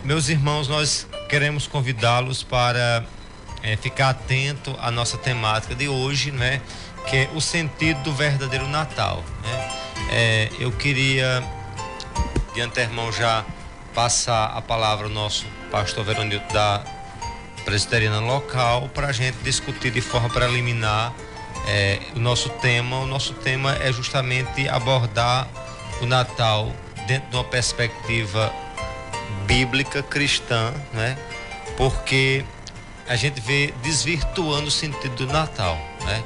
Meus irmãos, nós queremos convidá-los para ficar atento à nossa temática de hoje, né? Que é o sentido do verdadeiro Natal, né? Eu queria, de antemão, já passar a palavra ao nosso pastor Veronildo da presbiteriana local para a gente discutir de forma preliminar o nosso tema. O nosso tema é justamente abordar o Natal dentro de uma perspectiva bíblica cristã, né? Porque a gente vê desvirtuando o sentido do Natal, né?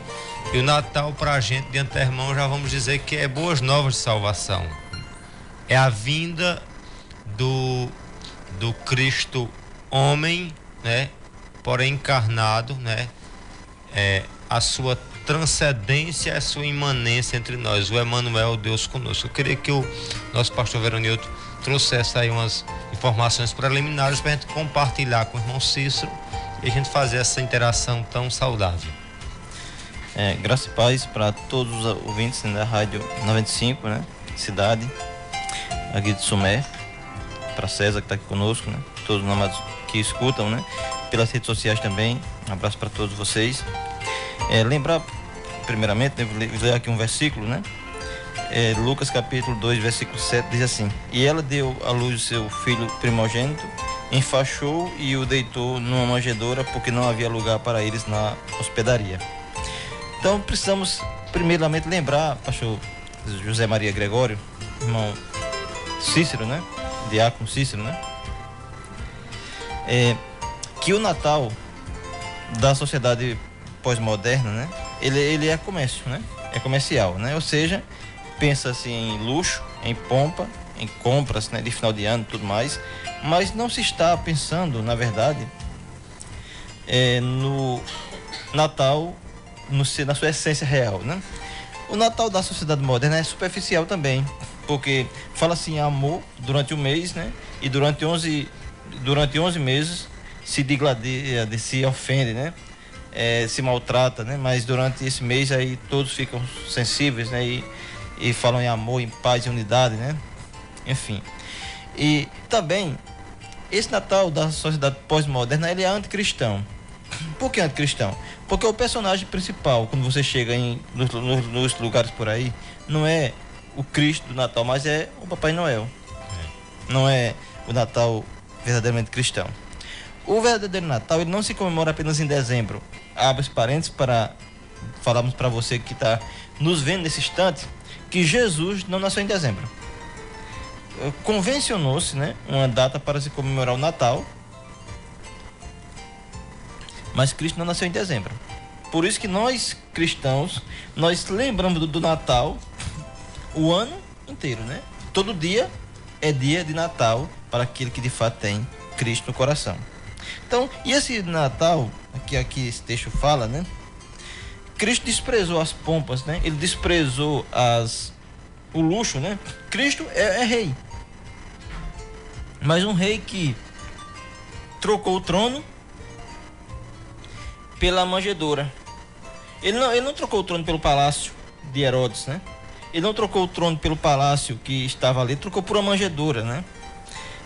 E o Natal, para a gente, de antemão, já vamos dizer que é boas novas de salvação. É a vinda do Cristo homem, né? Porém encarnado, né? A sua transcendência, a sua imanência entre nós, o Emmanuel, Deus conosco. Eu queria que o nosso pastor Veronildo trouxesse aí umas informações preliminares para a gente compartilhar com o irmão Cícero e a gente fazer essa interação tão saudável. Graça e paz para todos os ouvintes da Rádio 95, né? Cidade, aqui de Sumé, para César que está aqui conosco, né? Todos os amados que escutam, né? Pelas redes sociais também, um abraço para todos vocês. Lembrar, primeiramente, devo ler aqui um versículo, né? Lucas capítulo 2, versículo 7, diz assim: E ela deu à luz o seu filho primogênito, enfaixou e o deitou numa manjedoura, porque não havia lugar para eles na hospedaria. Então precisamos primeiramente lembrar, pastor José Maria Gregório, irmão Cícero, né? Diácono Cícero, né? Que o Natal da sociedade pós-moderna, né? Ele é comércio, né? É comercial, né? Ou seja, pensa-se em luxo, em pompa, em compras, né? De final de ano e tudo mais, mas não se está pensando, na verdade, no Natal na sua essência real, né? O Natal da sociedade moderna é superficial também, porque fala-se em amor durante o mês, né? E durante 11 meses se digladia, se ofende, né? Se maltrata, né? Mas durante esse mês aí todos ficam sensíveis, né? E falam em amor, em paz e unidade, né? Enfim. E também esse Natal da sociedade pós-moderna, ele é anticristão. Por que anticristão? Porque o personagem principal, quando você chega nos lugares por aí, não é o Cristo do Natal, mas é o Papai Noel. Não é o Natal verdadeiramente cristão. O verdadeiro Natal, ele não se comemora apenas em dezembro. Abre os parênteses para falarmos para você que está nos vendo nesse instante, que Jesus não nasceu em dezembro. Convencionou-se, né, uma data para se comemorar o Natal, mas Cristo não nasceu em dezembro. Por isso que nós cristãos, nós lembramos do Natal o ano inteiro, né? Todo dia é dia de Natal para aquele que de fato tem Cristo no coração. Então, e esse Natal, aqui esse texto fala, né? Cristo desprezou as pompas, né? Ele desprezou o luxo, né? Cristo é rei. Mas um rei que trocou o trono pela manjedoura. Ele não trocou o trono pelo palácio de Herodes, né? Ele não trocou o trono pelo palácio que estava ali, ele trocou por uma manjedoura, né?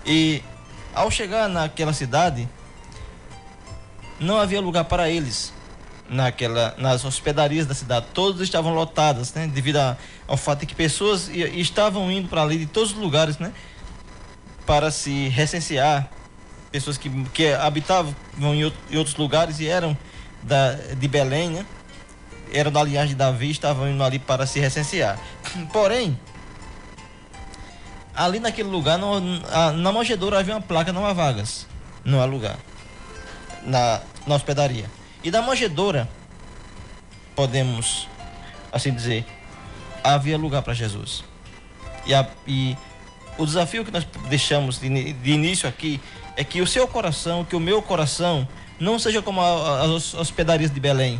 E ao chegar naquela cidade, não havia lugar para eles nas hospedarias da cidade. Todas estavam lotadas, né? Devido ao fato de que pessoas estavam indo para ali de todos os lugares, né? Para se recensear, pessoas que habitavam em outros lugares e eram de Belém, né? Eram da linhagem de Davi, estavam indo ali para se recensear. Porém, ali naquele lugar, na manjedoura havia uma placa: não há vagas, não há lugar na hospedaria. E da manjedoura, podemos assim dizer, havia lugar para Jesus. E o desafio que nós deixamos de início aqui é que o seu coração, que o meu coração não seja como as hospedarias de Belém,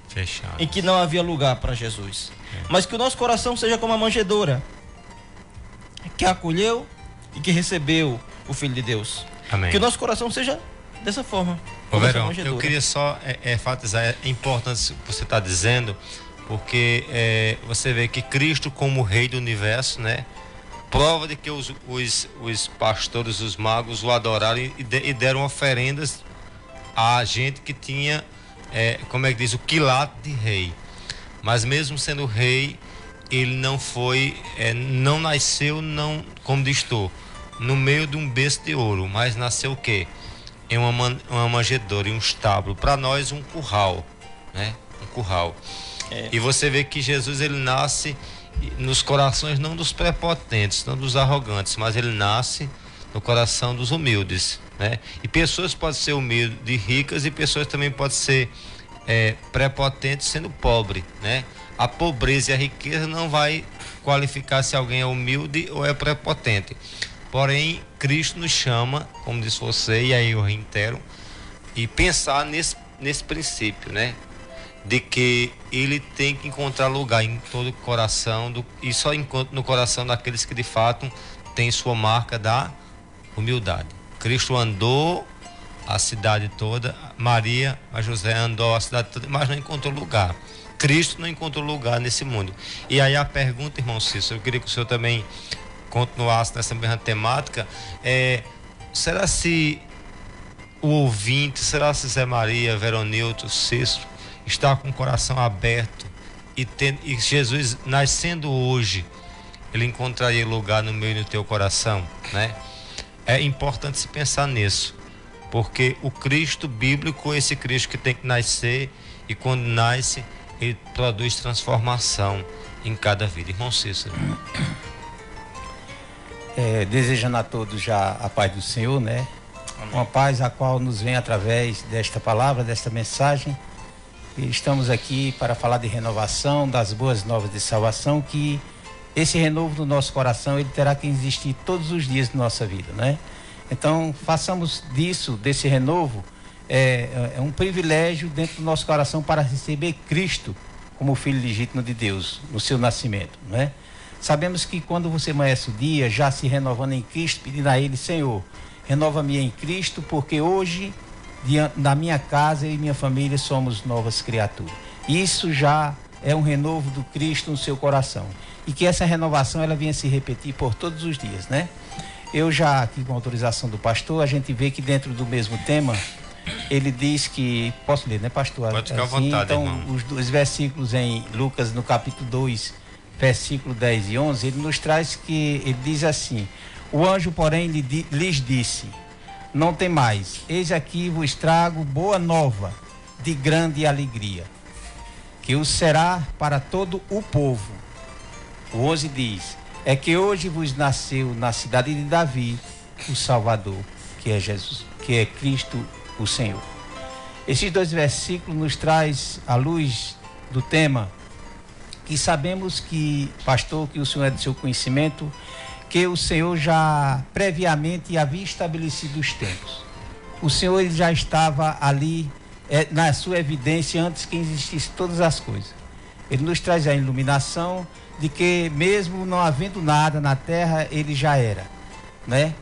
fechado, em que não havia lugar para Jesus, mas que o nosso coração seja como a manjedoura, que acolheu e que recebeu o Filho de Deus. Amém. Que o nosso coração seja dessa forma. Ô Verão, eu queria só enfatizar a importância que você está dizendo, porque você vê que Cristo, como Rei do Universo, né, prova de que os pastores, os magos o adoraram e deram oferendas a gente que tinha, como é que diz, o quilate de rei. Mas mesmo sendo rei, ele não foi, não nasceu, não, como diz tu, no meio de um berço de ouro, mas nasceu o quê? Em uma manjedoura, em um estábulo, para nós um curral, né? Um curral. E você vê que Jesus, ele nasce nos corações não dos prepotentes, não dos arrogantes, mas ele nasce no coração dos humildes, né? E pessoas podem ser humildes e ricas, e pessoas também podem ser prepotentes sendo pobre, né? A pobreza e a riqueza não vai qualificar se alguém é humilde ou é prepotente. Porém, Cristo nos chama, como disse você, e aí eu reitero, e pensar nesse princípio, né? De que ele tem que encontrar lugar em todo o coração, e só encontra no coração daqueles que de fato têm sua marca da humildade. Cristo andou a cidade toda, Maria, a José andou a cidade toda, mas não encontrou lugar. Cristo não encontrou lugar nesse mundo. E aí a pergunta, irmão Cícero, eu queria que o senhor também continuasse nessa mesma temática, será se o ouvinte, será se Zé Maria, Veronilton, Cícero, está com o coração aberto e Jesus nascendo hoje, ele encontraria lugar no meio do teu coração, né? É importante se pensar nisso, porque o Cristo bíblico é esse Cristo que tem que nascer, e quando nasce, ele produz transformação em cada vida. Irmão Cícero. Desejando a todos já a paz do Senhor, né? Amém. Uma paz a qual nos vem através desta palavra, desta mensagem. E estamos aqui para falar de renovação, das boas novas de salvação, que esse renovo do nosso coração, ele terá que existir todos os dias da nossa vida, né? Então, façamos desse renovo, um privilégio dentro do nosso coração para receber Cristo como Filho legítimo de Deus, no seu nascimento, né? Sabemos que quando você amanhece o dia, já se renovando em Cristo, pedindo a Ele, Senhor, renova-me em Cristo, porque hoje, na minha casa e minha família, somos novas criaturas. Isso já é um renovo do Cristo no seu coração. E que essa renovação, ela venha se repetir por todos os dias, né? Eu já, aqui com autorização do pastor, a gente vê que dentro do mesmo tema, ele diz que... Posso ler, né, pastor? Pode ficar à vontade, então, irmão. os dois versículos em Lucas, no capítulo 2, versículo 10 e 11, ele nos traz que... Ele diz assim: o anjo, porém, lhes disse: não temais, eis aqui vos trago boa nova, de grande alegria, que o será para todo o povo. O 11 diz: é que hoje vos nasceu na cidade de Davi o Salvador, que é Jesus, que é Cristo o Senhor. Esses dois versículos nos traz à luz do tema, que sabemos que, pastor, que o senhor é do seu conhecimento, que o Senhor já previamente havia estabelecido os tempos. O Senhor, ele já estava ali na sua evidência antes que existissem todas as coisas. Ele nos traz a iluminação de que mesmo não havendo nada na terra, ele já era, né?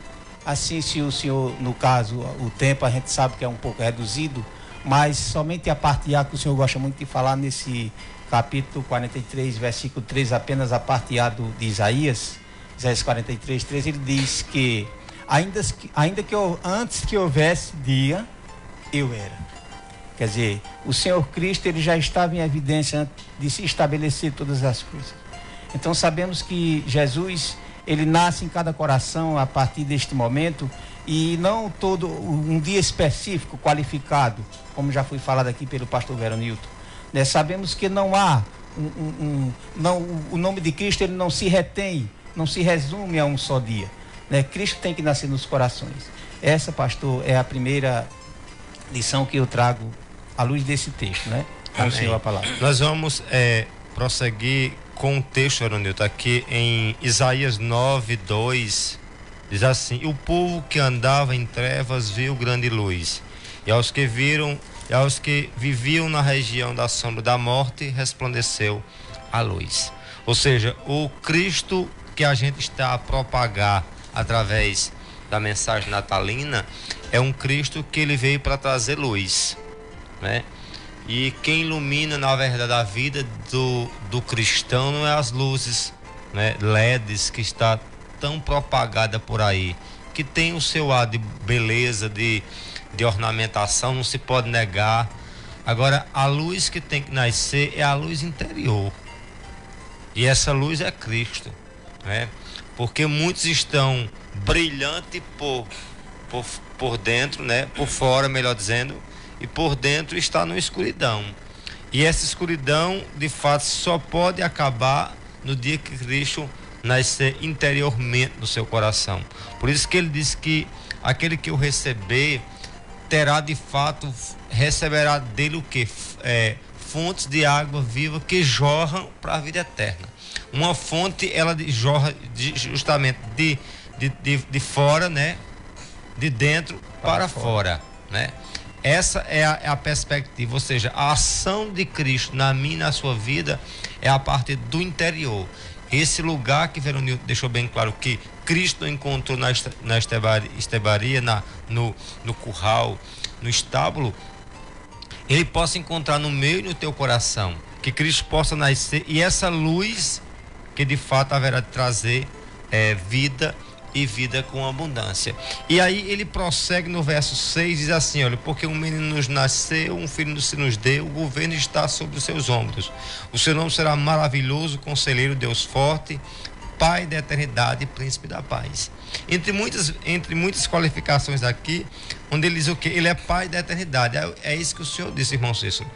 Assim, se o Senhor, no caso, o tempo a gente sabe que é um pouco reduzido, mas somente a parte A, que o Senhor gosta muito de falar nesse capítulo 43, versículo 3, apenas a parte A de Isaías 43, 3, ele diz que ainda que antes que houvesse dia, eu era. Quer dizer, o Senhor Cristo, ele já estava em evidência antes de se estabelecer todas as coisas. Então sabemos que Jesus, ele nasce em cada coração a partir deste momento, e não todo um dia específico, qualificado, como já foi falado aqui pelo pastor Veronilton, né? Sabemos que não há o nome de Cristo, ele não se retém, não se resume a um só dia, né? Cristo tem que nascer nos corações. Essa, pastor, é a primeira lição que eu trago à luz desse texto, né? Com o Senhor a palavra. Nós vamos prosseguir com o texto, Veronilton, aqui em Isaías 9, 2, diz assim: o povo que andava em trevas viu grande luz, e aos que viviam na região da sombra da morte resplandeceu a luz. Ou seja, o Cristo que a gente está a propagar através da mensagem natalina é um Cristo que ele veio para trazer luz, né? E quem ilumina, na verdade, a vida do cristão não é as luzes, né, LEDs que está tão propagada por aí, que tem o seu ar de beleza, de ornamentação, não se pode negar. Agora, a luz que tem que nascer é a luz interior. E essa luz é Cristo, né? Porque muitos estão brilhantes por dentro, né? Por fora, melhor dizendo, e por dentro está na escuridão. E essa escuridão, de fato, só pode acabar no dia que Cristo nascer interiormente no seu coração. Por isso que ele diz que aquele que o receber terá de fato, receberá dele o que? Fontes de água viva que jorram para a vida eterna. Uma fonte, ela jorra justamente de fora, né? De dentro para fora, né? Essa é a perspectiva, ou seja, a ação de Cristo na minha e na sua vida é a partir do interior. Esse lugar que Veronil deixou bem claro que Cristo encontrou na estebaria, no curral, no estábulo, ele possa encontrar no meu e no teu coração, que Cristo possa nascer, e essa luz que de fato haverá de trazer vida e vida com abundância. E aí ele prossegue no verso 6, diz assim, olha, porque um menino nos nasceu, um filho se nos deu, o governo está sobre os seus ombros. O seu nome será maravilhoso, conselheiro, Deus forte, Pai da eternidade e príncipe da paz. Entre muitas qualificações aqui, onde ele diz o quê? Ele é Pai da eternidade. É isso que o Senhor disse, irmão Cícero.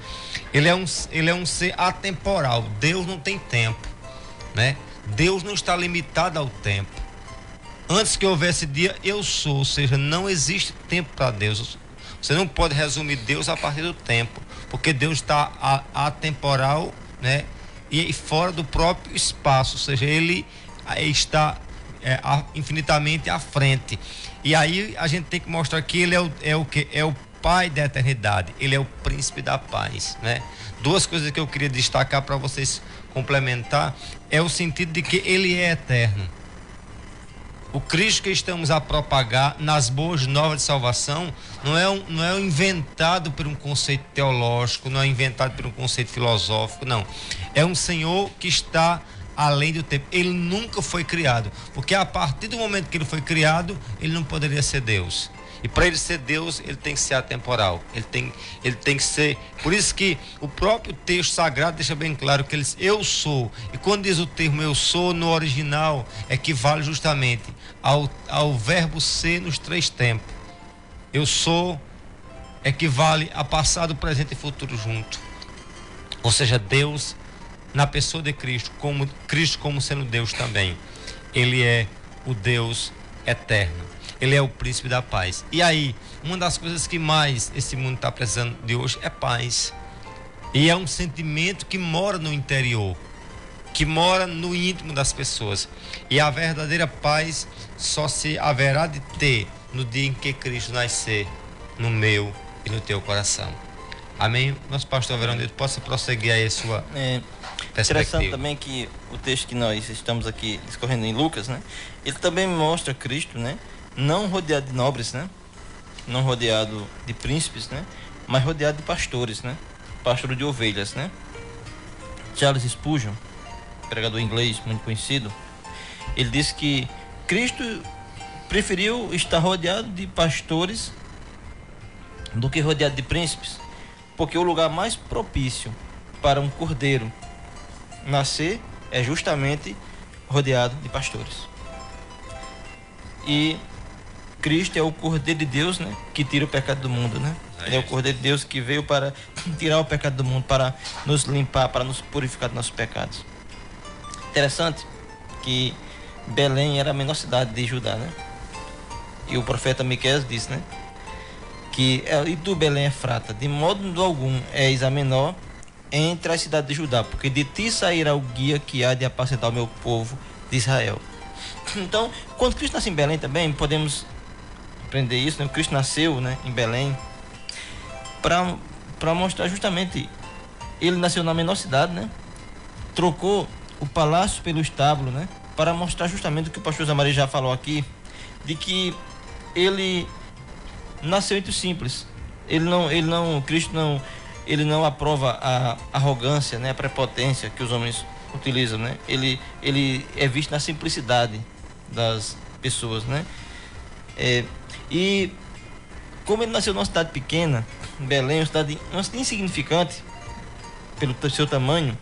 Ele é um ser atemporal. Deus não tem tempo, né? Deus não está limitado ao tempo. Antes que houvesse dia, eu sou, ou seja, não existe tempo para Deus. Você não pode resumir Deus a partir do tempo, porque Deus está atemporal, né? E fora do próprio espaço, ou seja, ele está infinitamente à frente. E aí a gente tem que mostrar que ele é o que? É o Pai da eternidade, ele é o príncipe da paz, né? Duas coisas que eu queria destacar para vocês complementar é o sentido de que ele é eterno. O Cristo que estamos a propagar nas boas novas de salvação não é inventado por um conceito teológico, não é inventado por um conceito filosófico, não. É um Senhor que está além do tempo. Ele nunca foi criado, porque a partir do momento que ele foi criado, ele não poderia ser Deus. E para ele ser Deus, ele tem que ser atemporal. Ele tem que ser. Por isso que o próprio texto sagrado deixa bem claro que ele diz, eu sou. E quando diz o termo eu sou, no original, equivale justamente ao verbo ser nos três tempos. Eu sou equivale a passado, presente e futuro junto. Ou seja, Deus na pessoa de Cristo como sendo Deus também. Ele é o Deus eterno. Ele é o príncipe da paz. E aí, uma das coisas que mais esse mundo está precisando de hoje é paz. E é um sentimento que mora no interior, que mora no íntimo das pessoas. E a verdadeira paz só se haverá de ter no dia em que Cristo nascer no meu e no teu coração. Amém? Nosso pastor Veronil, possa prosseguir aí a sua perspectiva. Interessante também que o texto que nós estamos aqui discorrendo em Lucas, né? Ele também mostra Cristo, né? Não rodeado de nobres, né? Não rodeado de príncipes, né? Mas rodeado de pastores, né? Pastor de ovelhas, né? Charles Spurgeon, pregador inglês muito conhecido, ele disse que Cristo preferiu estar rodeado de pastores do que rodeado de príncipes, porque o lugar mais propício para um cordeiro nascer é justamente rodeado de pastores. E Cristo é o Cordeiro de Deus, né, que tira o pecado do mundo, né? Ele é o Cordeiro de Deus que veio para tirar o pecado do mundo, para nos limpar, para nos purificar dos nossos pecados. Interessante que Belém era a menor cidade de Judá, né? E o profeta Miqueias disse, né, que e tu, Belém Efrata, de modo algum és a menor entre as cidades de Judá, porque de ti sairá o guia que há de apacentar o meu povo de Israel. Então, quando Cristo nasceu em Belém também, podemos aprender isso, né? Cristo nasceu, né, em Belém para mostrar justamente, ele nasceu na menor cidade, né? Trocou o palácio pelo estábulo, né? Para mostrar justamente o que o pastor Zé Maria já falou aqui, de que ele nasceu entre os simples. Cristo não aprova a arrogância, né, a prepotência que os homens utilizam, né? Ele é visto na simplicidade das pessoas, né? E como ele nasceu numa cidade pequena, Belém, uma cidade insignificante pelo seu tamanho,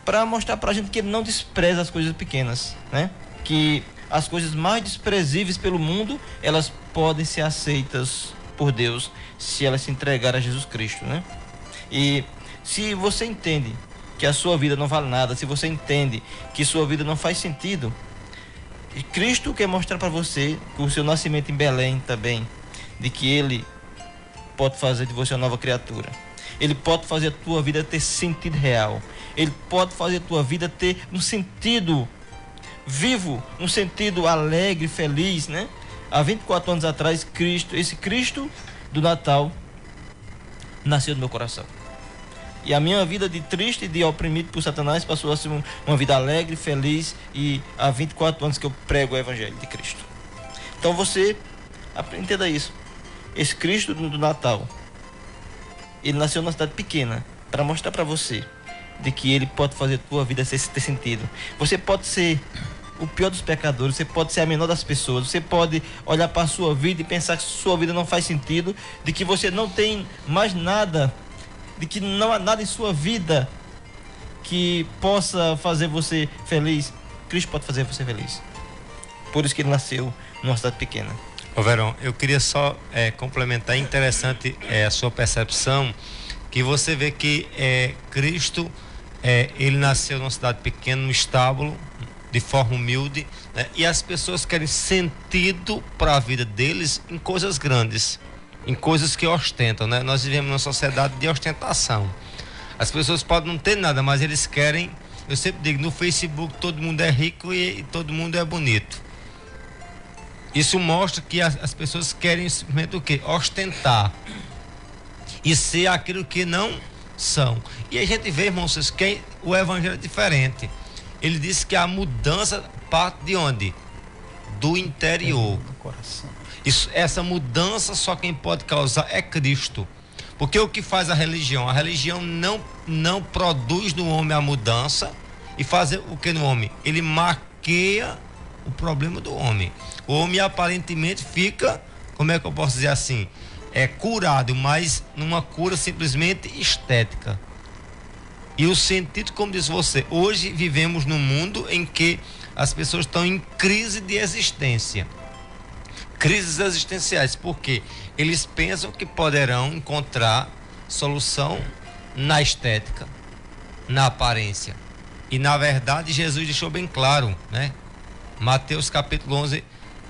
para mostrar pra gente que ele não despreza as coisas pequenas, né? Que as coisas mais desprezíveis pelo mundo, elas podem ser aceitas por Deus se elas se entregarem a Jesus Cristo, né? E se você entende que a sua vida não vale nada, se você entende que sua vida não faz sentido, Cristo quer mostrar para você, com o seu nascimento em Belém também, de que Ele pode fazer de você uma nova criatura. Ele pode fazer a tua vida ter sentido real. Ele pode fazer a tua vida ter um sentido vivo, um sentido alegre, feliz, né? Há 24 anos atrás, esse Cristo do Natal nasceu no meu coração. E a minha vida de triste, de oprimido por Satanás, passou a ser uma vida alegre, feliz, e há 24 anos que eu prego o Evangelho de Cristo. Então você entenda isso. Esse Cristo do Natal, ele nasceu numa cidade pequena para mostrar para você de que ele pode fazer a tua vida ter sentido. Você pode ser o pior dos pecadores, você pode ser a menor das pessoas, você pode olhar para a sua vida e pensar que sua vida não faz sentido, de que você não tem mais nada, de que não há nada em sua vida que possa fazer você feliz. Cristo pode fazer você feliz. Por isso que ele nasceu numa cidade pequena. Ô Verão, eu queria só complementar, interessante a sua percepção, que você vê que Cristo, ele nasceu numa cidade pequena, no estábulo, de forma humilde, né? E as pessoas querem sentido para a vida deles em coisas grandes, em coisas que ostentam, né? Nós vivemos numa sociedade de ostentação. As pessoas podem não ter nada, mas eles querem, eu sempre digo, no Facebook todo mundo é rico e todo mundo é bonito. Isso mostra que as pessoas querem simplesmente o quê? Ostentar e ser aquilo que não são. E a gente vê, irmãos, que o evangelho é diferente. Ele diz que a mudança parte de onde? Do interior. Do coração. Essa mudança só quem pode causar é Cristo. Porque o que faz a religião? A religião não produz no homem a mudança e faz o que no homem? Ele maqueia o problema do homem. O homem aparentemente fica, como é que eu posso dizer assim? Curado, mas numa cura simplesmente estética. E o sentido, como diz você, hoje vivemos num mundo em que as pessoas estão em crise de existência. Crises existenciais, porque eles pensam que poderão encontrar solução na estética, na aparência. E na verdade Jesus deixou bem claro, né? Mateus capítulo 11,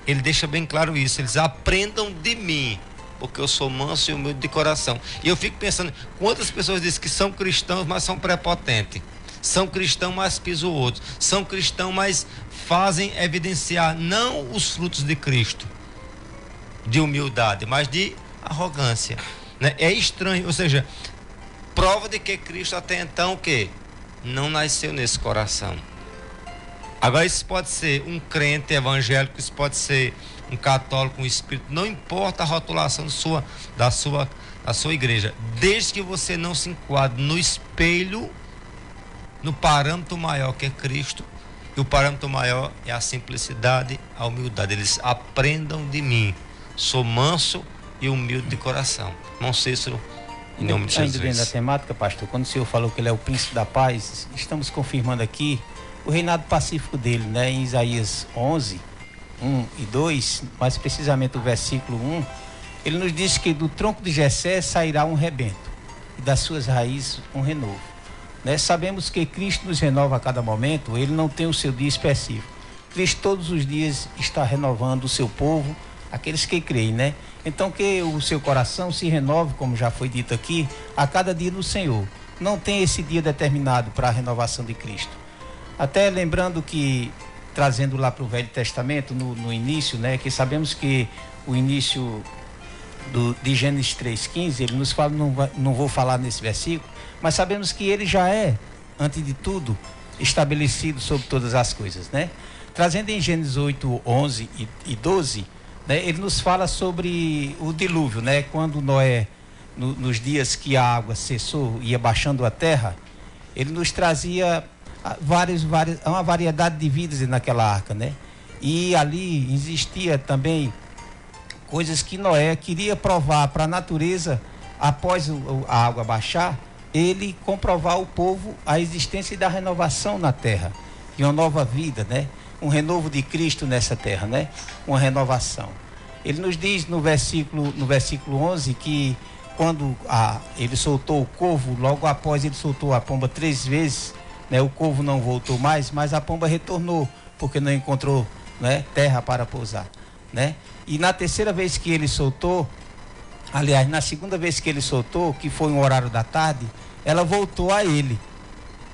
ele deixa bem claro isso. Eles aprendam de mim, porque eu sou manso e humilde de coração. E eu fico pensando, quantas pessoas dizem que são cristãos, mas são prepotentes. São cristãos, mas pisam o outro. São cristãos, mas fazem evidenciar não os frutos de Cristo, de humildade, mas de arrogância, né? É estranho, ou seja, prova de que Cristo até então o quê? Não nasceu nesse coração. Agora isso pode ser um crente evangélico, isso pode ser um católico, um espírito, não importa a rotulação da sua igreja, desde que você não se enquadre no espelho, no parâmetro maior que é Cristo. E o parâmetro maior é a simplicidade, a humildade. Eles aprendam de mim, sou manso e humilde de coração. Irmão Cícero, em nome de Jesus. Ainda dentro da temática, pastor, quando o senhor falou que ele é o príncipe da paz, estamos confirmando aqui o reinado pacífico dele, né? Em Isaías 11, 1 e 2, mais precisamente o versículo 1, ele nos diz que do tronco de Jessé sairá um rebento e das suas raízes um renovo, né? Sabemos que Cristo nos renova a cada momento, ele não tem o seu dia específico. Cristo todos os dias está renovando o seu povo, aqueles que creem, né? Então que o seu coração se renove, como já foi dito aqui, a cada dia no Senhor. Não tem esse dia determinado para a renovação de Cristo. Até lembrando que, trazendo lá para o Velho Testamento, no início, né? Que sabemos que o início de Gênesis 3,15, ele nos fala, não vou falar nesse versículo, mas sabemos que ele já é, antes de tudo, estabelecido sobre todas as coisas, né? Trazendo em Gênesis 8, 11 e 12, né? Ele nos fala sobre o dilúvio, né? Quando Noé, nos dias que a água cessou, ia baixando a terra, ele nos trazia uma variedade de vidas naquela arca, né? E ali existia também coisas que Noé queria provar para a natureza, após a água baixar, ele comprovar ao povo a existência da renovação na terra, de uma nova vida, né? Um renovo de Cristo nessa terra, né? Uma renovação. Ele nos diz no versículo 11 que quando ele soltou o corvo, logo após ele soltou a pomba 3 vezes, né? O corvo não voltou mais, mas a pomba retornou, porque não encontrou, né, terra para pousar, né? E na terceira vez que ele soltou, aliás, na segunda vez que ele soltou, que foi um horário da tarde, ela voltou a ele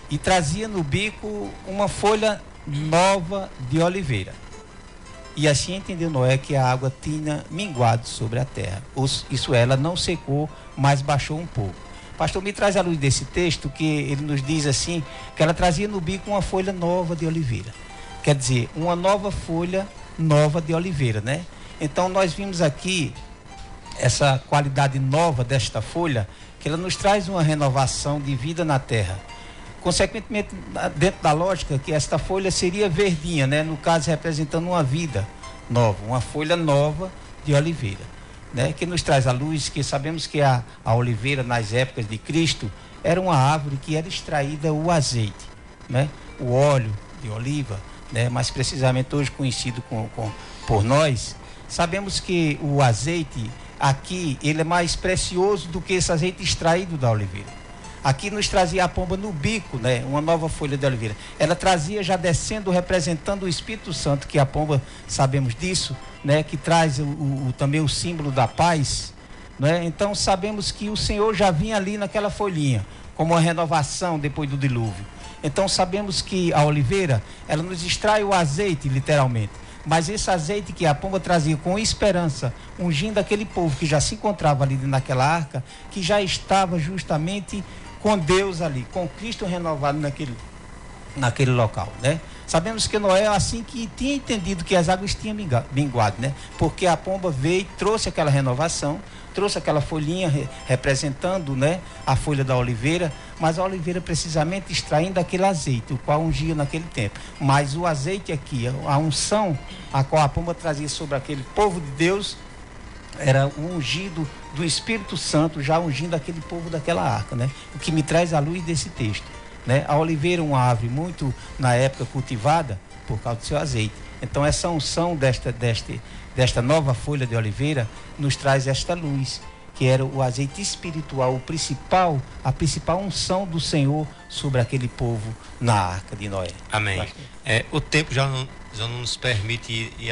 e trazia no bico uma folha nova de oliveira. E assim entendeu Noé que a água tinha minguado sobre a terra. Isso ela não secou, mas baixou um pouco. Pastor, me traz à luz desse texto que ele nos diz assim, que ela trazia no bico uma folha nova de oliveira. Quer dizer, uma nova folha nova de oliveira, né? Então nós vimos aqui essa qualidade nova desta folha, que ela nos traz uma renovação de vida na terra. Consequentemente, dentro da lógica, que esta folha seria verdinha, né? No caso, representando uma vida nova, uma folha nova de oliveira, né? Que nos traz a luz, que sabemos que a oliveira, nas épocas de Cristo, era uma árvore que era extraída o azeite, né? O óleo de oliva, né? Mais precisamente hoje conhecido por nós. Sabemos que o azeite aqui, ele é mais precioso do que esse azeite extraído da oliveira. Aqui nos trazia a pomba no bico, né? Uma nova folha de oliveira. Ela trazia já descendo, representando o Espírito Santo, que a pomba, sabemos disso, né? Que traz também o símbolo da paz, né? Então sabemos que o Senhor já vinha ali naquela folhinha, como uma renovação depois do dilúvio. Então sabemos que a oliveira, ela nos extrai o azeite, literalmente. Mas esse azeite que a pomba trazia com esperança, ungindo aquele povo que já se encontrava ali naquela arca, que já estava justamente com Deus ali, com Cristo renovado naquele local, né? Sabemos que Noé, assim que tinha entendido que as águas tinham minguado, né? Porque a pomba veio, trouxe aquela renovação, trouxe aquela folhinha representando, né, a folha da oliveira, mas a oliveira precisamente extraindo aquele azeite, o qual ungia naquele tempo. Mas o azeite aqui, a unção a qual a pomba trazia sobre aquele povo de Deus, era o ungido do Espírito Santo, já ungindo aquele povo daquela arca, né? O que me traz à luz desse texto, né? A oliveira é uma árvore muito, na época, cultivada por causa do seu azeite. Então essa unção desta nova folha de oliveira nos traz esta luz, que era o azeite espiritual, a principal unção do Senhor sobre aquele povo na arca de Noé. Amém. O tempo já não nos permite ir